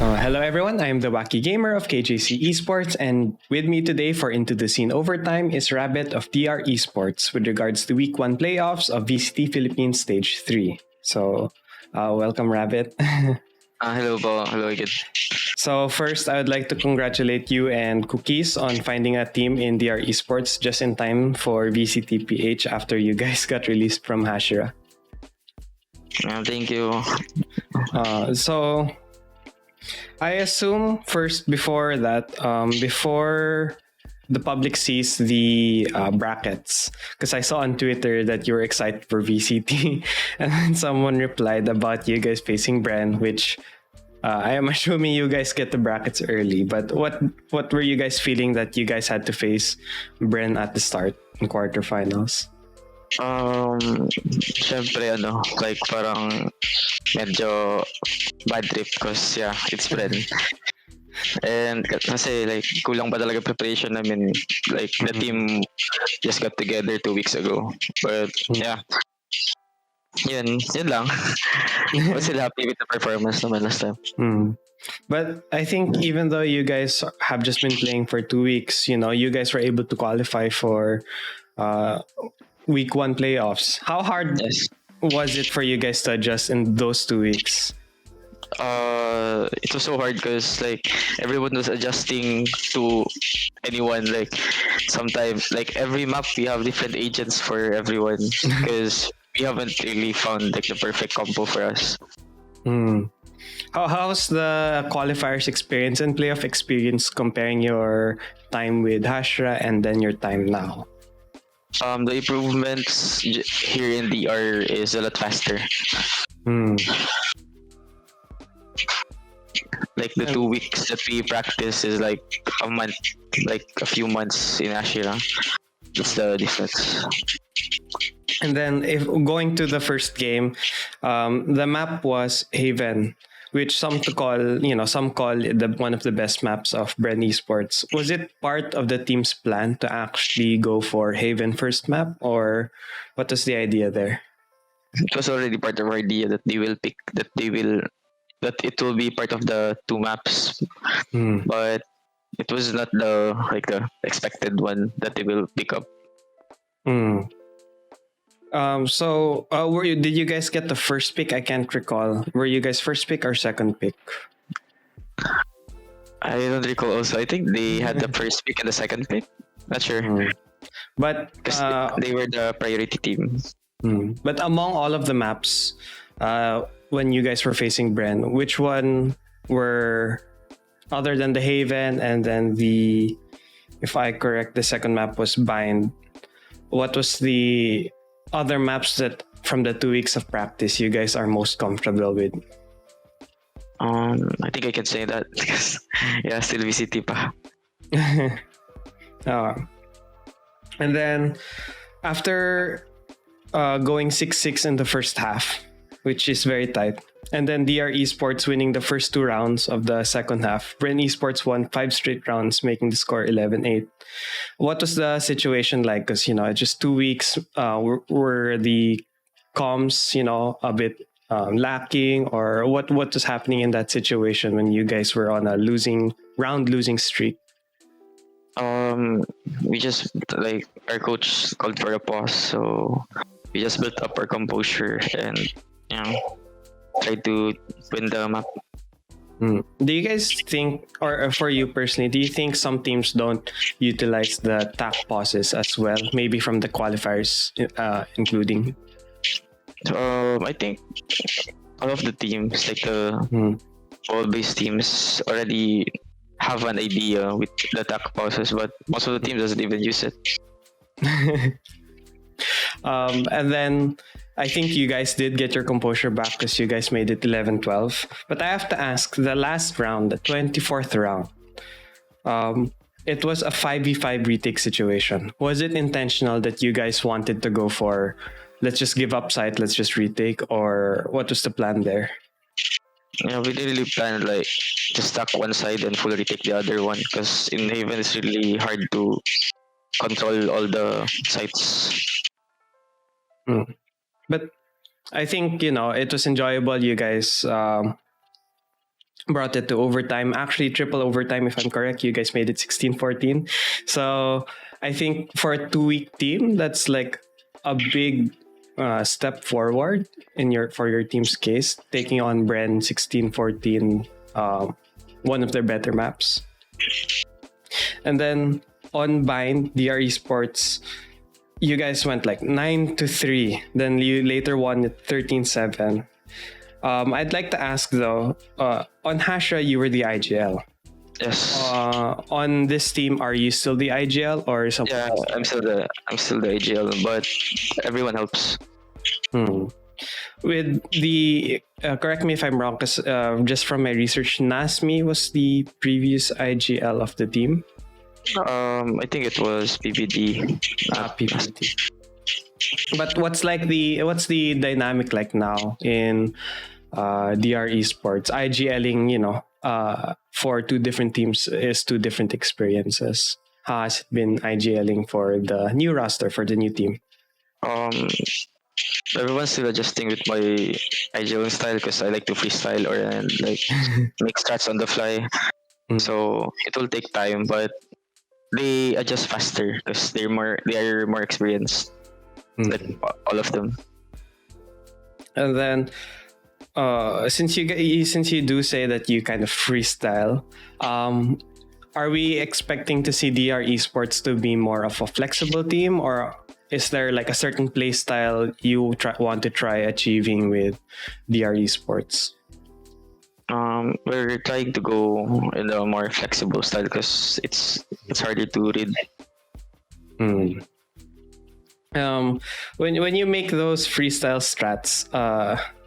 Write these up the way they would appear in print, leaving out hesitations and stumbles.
Hello everyone, I am TheJoaquiGamer of KJC Esports, and with me today for Into the Scene Overtime is Rabbet of DR Esports with regards to Week 1 playoffs of VCT Philippines Stage 3. So, welcome Rabbet. Hello po. Hello again. So first, I would like to congratulate you and Cookies on finding a team in DR Esports just in time for VCTPH after you guys got released from Hashira. Thank you. So I assume first before that, before the public sees the brackets, because I saw on Twitter that you were excited for VCT, and then someone replied about you guys facing BREN, which I am assuming you guys get the brackets early. But what were you guys feeling that you guys had to face BREN at the start in quarterfinals? Syempre like parang medyo bad trip because it's BREN. And kasi like kulang pa talaga preparation namin. Like the team just got together 2 weeks ago. But yun lang. I was still happy with the performance naman last time. But I think even though you guys have just been playing for 2 weeks, you guys were able to qualify for Week 1 playoffs. How hard was it for you guys to adjust in those 2 weeks? It was so hard because like everyone was adjusting to anyone. Like sometimes like every map we have different agents for everyone because we haven't really found like the perfect combo for us. How's the qualifiers experience and playoff experience comparing your time with Hashra and then your time now? The improvements here in DR is a lot faster. Like the 2 weeks that we practice is like a month, like a few months in Ashira. That's the difference. And then if going to the first game, the map was Haven, which some call one of the best maps of BREN Esports. Was it part of the team's plan to actually go for Haven first map, or what was the idea there? It was already part of our idea that it will be part of the 2 maps, but it was not the expected one that they will pick up. Did you guys get the first pick? I can't recall. Were you guys first pick or second pick? I don't recall also. I think they had the first pick and the second pick. Not sure. But they were the priority team. But among all of the maps, when you guys were facing BREN, which one were, other than the Haven and then if I correct, the second map was Bind, what was the other maps that from the 2 weeks of practice you guys are most comfortable with? I think I can say that because still VCT pa. And then after going 6-6 in the first half, which is very tight, and then DR Esports winning the first 2 rounds of the second half, BREN Esports won 5 straight rounds, making the score 11-8. What was the situation like? Because, just 2 weeks, were the comms, a bit lacking, or what was happening in that situation when you guys were on a losing streak? We just like our coach called for a pause, so we just built up our composure and try to win the map. Do you guys think, or for you personally, do you think some teams don't utilize the tac pauses as well? Maybe from the qualifiers, including? I think all of the teams, like the ball-based teams, already have an idea with the tac pauses, but most of the teams doesn't even use it. And then I think you guys did get your composure back because you guys made it 11-12. But I have to ask, the last round, the 24th round, it was a 5v5 retake situation. Was it intentional that you guys wanted to go for, let's just give up site, let's just retake, or what was the plan there? We didn't really plan like just stack one side and fully retake the other one, because in Haven it's really hard to control all the sites. But I think, it was enjoyable. You guys brought it to overtime. Actually, triple overtime, if I'm correct. You guys made it 16-14. So I think for a 2-week team, that's like a big step forward for your team's case, taking on BREN 16-14, one of their better maps. And then on Bind, DR Esports, you guys went like 9-3. Then you later won at 13-7. I'd like to ask though, on Hashra, you were the IGL. Yes. On this team, are you still the IGL or something? Yeah, I'm still the AGL, but everyone helps. With the correct me if I'm wrong, because just from my research, Nasmi was the previous IGL of the team. I think it was PPD. PPD. But what's the dynamic like now in DR Esports? IGLing, for two different teams is two different experiences. How has it been IGLing for the new roster, for the new team? Everyone's still adjusting with my IGLing style because I like to freestyle and like make strats on the fly. So it will take time, but they adjust faster because they are more experienced. Like all of them. And then since you do say that you kind of freestyle, are we expecting to see DR Esports to be more of a flexible team, or is there like a certain play style you want to try achieving with DR Esports? We're trying to go in a more flexible style because it's harder to read. When you make those freestyle strats,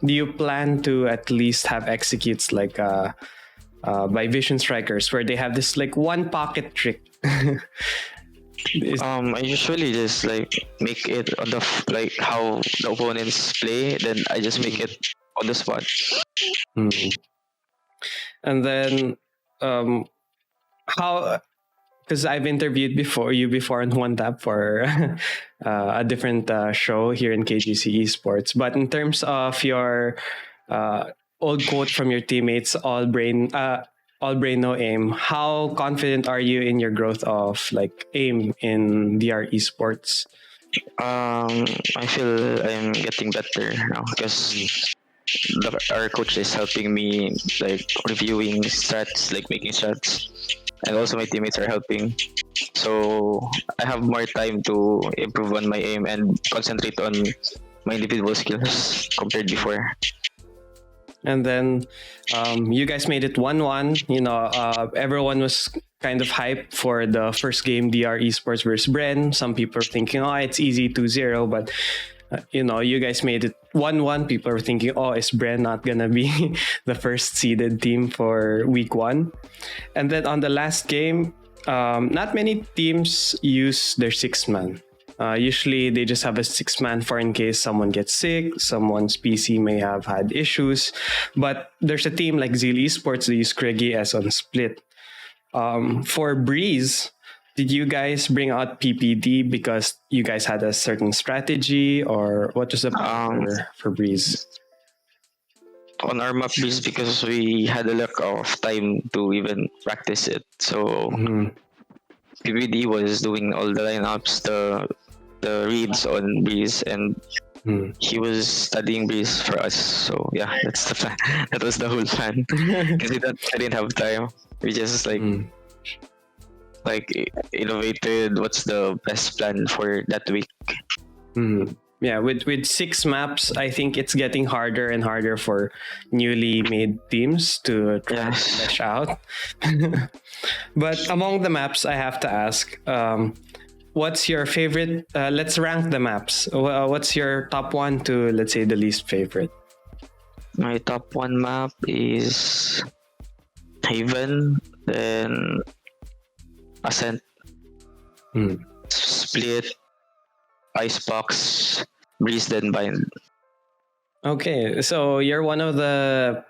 do you plan to at least have executes like by Vision Strikers, where they have this like one pocket trick? I usually just like make it on the like how the opponents play, then I just make it on the spot. And then how, because I've interviewed you before on One Tap for a different show here in KGC Esports, but in terms of your old quote from your teammates, all brain no aim, how confident are you in your growth of like aim in DR Esports? I feel I'm getting better now because our coach is helping me like reviewing strats, like making strats, and also my teammates are helping. So I have more time to improve on my aim and concentrate on my individual skills compared before. And then you guys made it 1-1. Everyone was kind of hyped for the first game, DR Esports versus BREN. Some people are thinking, it's easy 2-0, but you guys made it 1-1. People are thinking, is BREN not gonna be the first seeded team for week 1? And then on the last game, not many teams use their 6-man. Usually they just have a 6-man for in case someone gets sick, someone's PC may have had issues. But there's a team like Zeal Esports, they use Craigie as on split. For Breeze, did you guys bring out PPD because you guys had a certain strategy, or what was the plan for Breeze? On our map, Breeze, because we had a lack of time to even practice it. So PPD was doing all the lineups, the reads on Breeze, and he was studying Breeze for us. So yeah, that's the plan. That was the whole plan. Because I didn't have time. We just like innovated what's the best plan for that week. Yeah, with 6 maps, I think it's getting harder and harder for newly made teams to try to flesh out. But among the maps, I have to ask, what's your favorite? Let's rank the maps. What's your top 1 to, let's say, the least favorite? My top 1 map is Haven, then Ascent, Split, Icebox, Breeze, then Bind. Okay, so you're one of the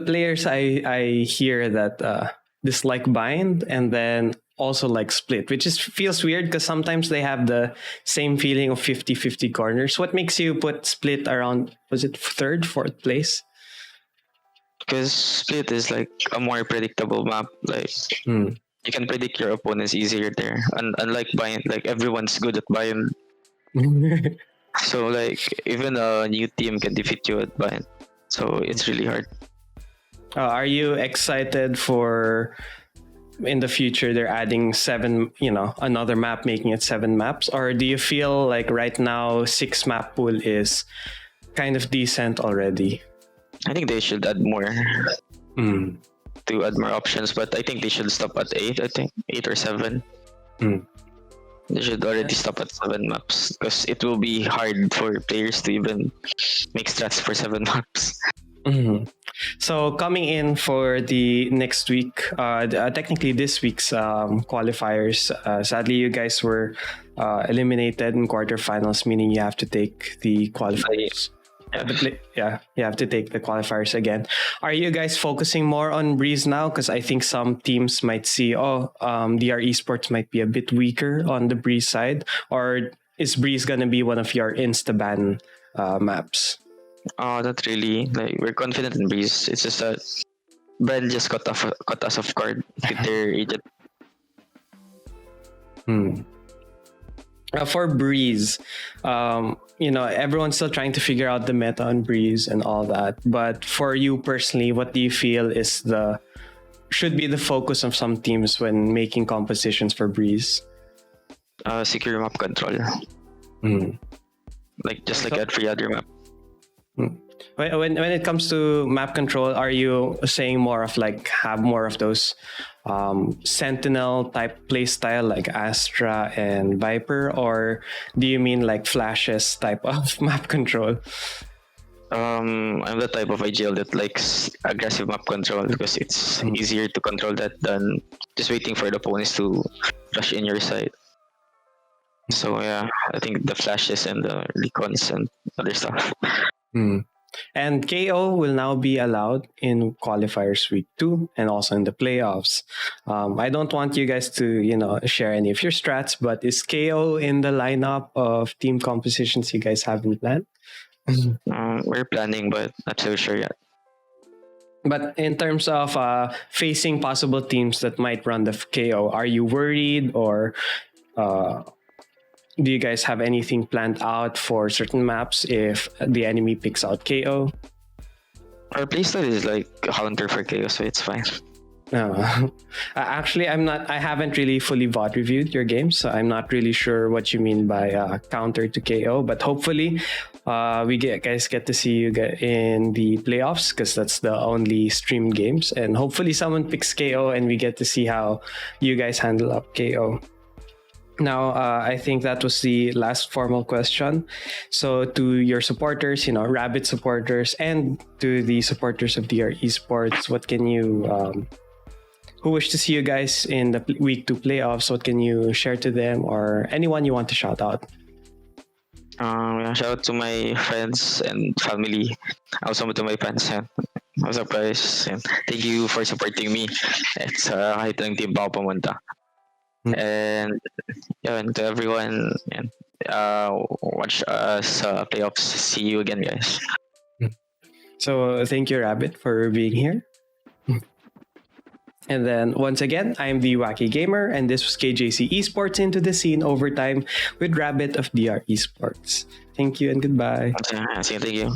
players I hear that dislike Bind and then also like Split, which feels weird because sometimes they have the same feeling of 50-50 corners. What makes you put Split around, was it 3rd, 4th place? Because Split is like a more predictable map. Like you can predict your opponents easier there. And unlike Bind, like everyone's good at Bind. So like even a new team can defeat you at Bind. So it's really hard. Are you excited for in the future they're adding 7, another map, making it 7 maps? Or do you feel like right now 6 map pool is kind of decent already? I think they should add more to add more options, but I think they should stop at 8. I think 8 or 7. They should already stop at 7 maps because it will be hard for players to even make strats for 7 maps. So coming in for the next week, technically this week's qualifiers, sadly you guys were eliminated in quarterfinals, meaning you have to take the qualifiers. You have to take the qualifiers again. Are you guys focusing more on Breeze now? Because I think some teams might see, DR Esports might be a bit weaker on the Breeze side. Or is Breeze going to be one of your insta-ban maps? Not really. Like we're confident in Breeze. It's just that BREN just caught us off guard with their agent. For Breeze, everyone's still trying to figure out the meta on Breeze and all that. But for you personally, what do you feel should be the focus of some teams when making compositions for Breeze? Secure map control. Like just like every other map. When it comes to map control, are you saying more of like have more of those Sentinel type playstyle like Astra and Viper, or do you mean like Flashes type of map control? I'm the type of IGL that likes aggressive map control because it's easier to control that than just waiting for the opponents to rush in your side. So yeah, I think the flashes and the recons and other stuff. And KO will now be allowed in qualifiers week 2 and also in the playoffs. I don't want you guys to, share any of your strats, but is KO in the lineup of team compositions you guys haven't planned? We're planning, but not so sure yet. But in terms of facing possible teams that might run the KO, are you worried, or do you guys have anything planned out for certain maps if the enemy picks out KO? Our playstyle is like a counter for KO, so it's fine. No. Actually, I haven't really fully VOD reviewed your game, so I'm not really sure what you mean by counter to KO. But hopefully, guys get to see you in the playoffs, because that's the only streamed games. And hopefully someone picks KO and we get to see how you guys handle up KO. Now, I think that was the last formal question. So to your supporters, Rabbit supporters, and to the supporters of DR Esports, what can you... who wish to see you guys in the week 2 playoffs, what can you share to them, or anyone you want to shout out? Shout out to my friends and family. Also to my fans. I was surprised. Thank you for supporting me. It's kahit lang team pa ako pumunta. And to everyone, watch us playoffs. See you again, guys. So thank you, Rabbit, for being here. And then once again, I am TheJoaquiGamer, and this was KJC Esports Into the Scene Overtime with Rabbit of DR Esports. Thank you and goodbye. Thank you.